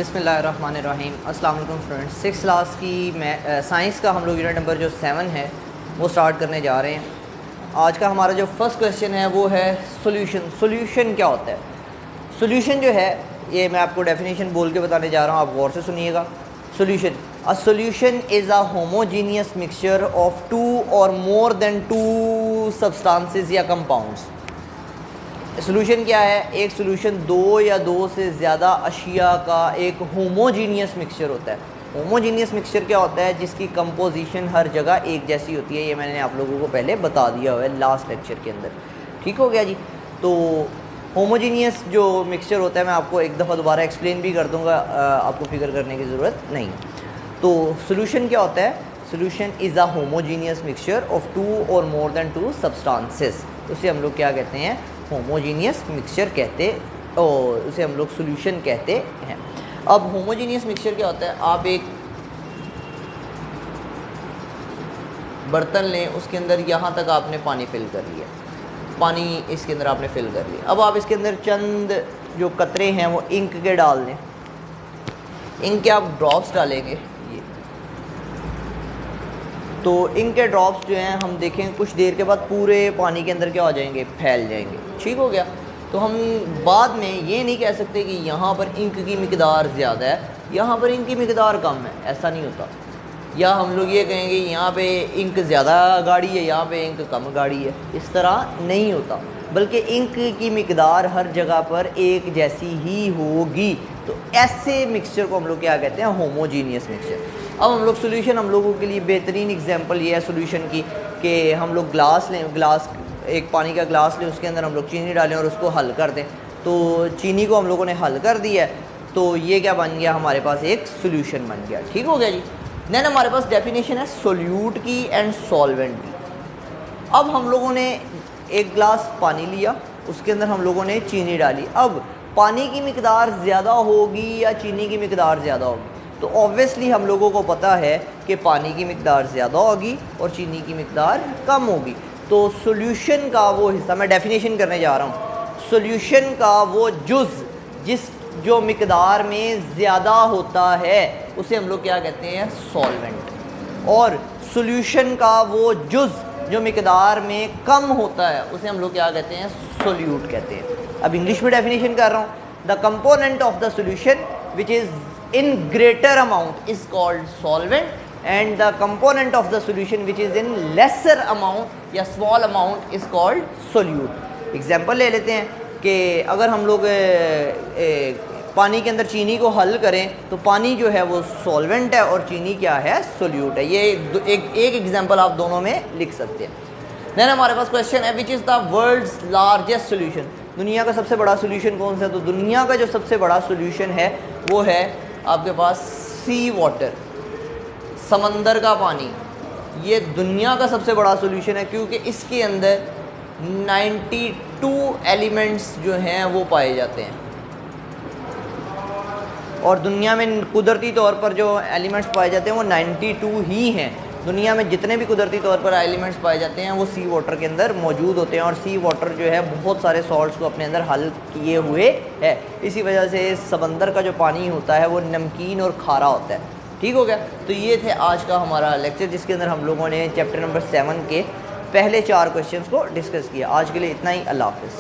बिस्मिल्लाहिर्रहमानिर्रहीम। अस्सलाम वालेकुम स्टूडेंट्स। 6 क्लास की साइंस का हम लोग यूनिट नंबर जो 7 है वो स्टार्ट करने जा रहे हैं। आज का हमारा जो फर्स्ट क्वेश्चन है वो है सोल्यूशन। सोल्यूशन क्या होता है? सोल्यूशन जो है ये मैं आपको डेफिनेशन बोल के बताने जा रहा हूँ, आप गौर से सुनिएगा। Solution, a solution is a homogeneous mixture of 2 और मोर देन 2 सब्सटेंसेस या कंपाउंड्स। सोल्यूशन क्या है? एक सोल्यूशन 2 या 2 से ज़्यादा अशिया का एक होमोजीनियस मिक्सचर होता है। होमोजीनियस मिक्सचर क्या होता है? जिसकी कंपोजिशन हर जगह एक जैसी होती है। ये मैंने आप लोगों को पहले बता दिया हुआ है लास्ट लेक्चर के अंदर। ठीक हो गया जी। तो होमोजीनियस जो मिक्सचर होता है मैं आपको एक दफ़ा दोबारा एक्सप्लेन भी कर दूँगा, आपको फिक्र करने की ज़रूरत नहीं। तो सोल्यूशन क्या होता है? Solution is a homogeneous mixture of 2 और मोर देन 2 सब्सटेंसेस। उसे हम लोग क्या कहते हैं? होमोजीनियस मिक्सचर कहते, और उसे हम लोग सोल्यूशन कहते हैं। अब होमोजीनियस मिक्सचर क्या होता है? आप एक बर्तन लें, उसके अंदर यहाँ तक आपने पानी फिल कर लिया, पानी इसके अंदर आपने फिल कर लिया। अब आप इसके अंदर चंद जो कतरे हैं वो इंक के डाल दें। इंक के आप ड्रॉप्स डालेंगे, ये तो इंक के ड्रॉप्स जो हैं हम देखें कुछ देर के बाद पूरे पानी के अंदर क्या हो जाएंगे? फैल जाएंगे। ठीक हो गया। तो हम बाद में ये नहीं कह सकते कि यहाँ पर इंक की मिकदार ज़्यादा है, यहाँ पर इंक की मिकदार कम है, ऐसा नहीं होता। या हम लोग ये कहेंगे यहाँ पे इंक ज़्यादा गाढ़ी है, यहाँ पे इंक कम गाढ़ी है, इस तरह नहीं होता। बल्कि इंक की मिकदार हर जगह पर एक जैसी ही होगी। तो ऐसे मिक्सचर को हम लोग क्या कहते हैं? Homogeneous mixture. अब हम लोग सोल्यूशन, हम लोगों के लिए बेहतरीन एग्जांपल ये है सोल्यूशन की कि हम लोग ग्लास लें, ग्लास एक पानी का ग्लास लें, उसके अंदर हम लोग चीनी डालें और उसको हल कर दें। तो चीनी को हम लोगों ने हल कर दिया है, तो ये क्या बन गया? हमारे पास एक सोल्यूशन बन गया। ठीक हो गया जी। देन हमारे पास डेफिनेशन है सोल्यूट की एंड सॉल्वेंट की। अब हम लोगों ने एक गिलास पानी लिया, उसके अंदर हम लोगों ने चीनी डाली। अब पानी की मिकदार ज़्यादा होगी या चीनी की मिकदार ज़्यादा होगी? तो ऑब्वियसली हम लोगों को पता है कि पानी की मिकदार ज़्यादा होगी और चीनी की मिकदार कम होगी। तो सॉल्यूशन का वो हिस्सा, मैं डेफिनेशन करने जा रहा हूँ, सॉल्यूशन का वो जुज़ जो मिकदार में ज़्यादा होता है उसे हम लोग क्या कहते हैं? सॉल्वेंट। और सॉल्यूशन का वो जुज़ जो मिकदार में कम होता है उसे हम लोग क्या कहते हैं? सोल्यूट कहते हैं। अब इंग्लिश में डेफिनेशन कर रहा हूँ। The component of the solution which is in greater amount is called solvent and the component of the solution which is in lesser amount या small amount is called solute। Example ले लेते हैं कि अगर हम लोग पानी के अंदर चीनी को हल करें तो पानी जो है वो सॉल्वेंट है और चीनी क्या है? सोल्यूट है। ये एक एग्जाम्पल आप दोनों में लिख सकते हैं। देन हमारे पास क्वेश्चन है which is the world's largest solution. दुनिया का सबसे बड़ा सोल्यूशन कौन सा है? तो दुनिया का जो सबसे बड़ा सोल्यूशन है वो है आपके पास सी वाटर, समंदर का पानी। ये दुनिया का सबसे बड़ा सोल्यूशन है क्योंकि इसके अंदर 92 एलिमेंट्स जो हैं वो पाए जाते हैं। और दुनिया में कुदरती तौर पर जो एलिमेंट्स पाए जाते हैं वो 92 ही हैं। दुनिया में जितने भी कुदरती तौर पर एलिमेंट्स पाए जाते हैं वो सी वाटर के अंदर मौजूद होते हैं। और सी वाटर जो है बहुत सारे सॉल्ट्स को अपने अंदर हल किए हुए है। इसी वजह से समंदर का जो पानी होता है वो नमकीन और खारा होता है। ठीक हो गया। तो ये थे आज का हमारा लेक्चर जिसके अंदर हम लोगों ने चैप्टर नंबर 7 के पहले 4 क्वेश्चंस को डिस्कस किया। आज के लिए इतना ही। अल्लाह हाफ़िज़।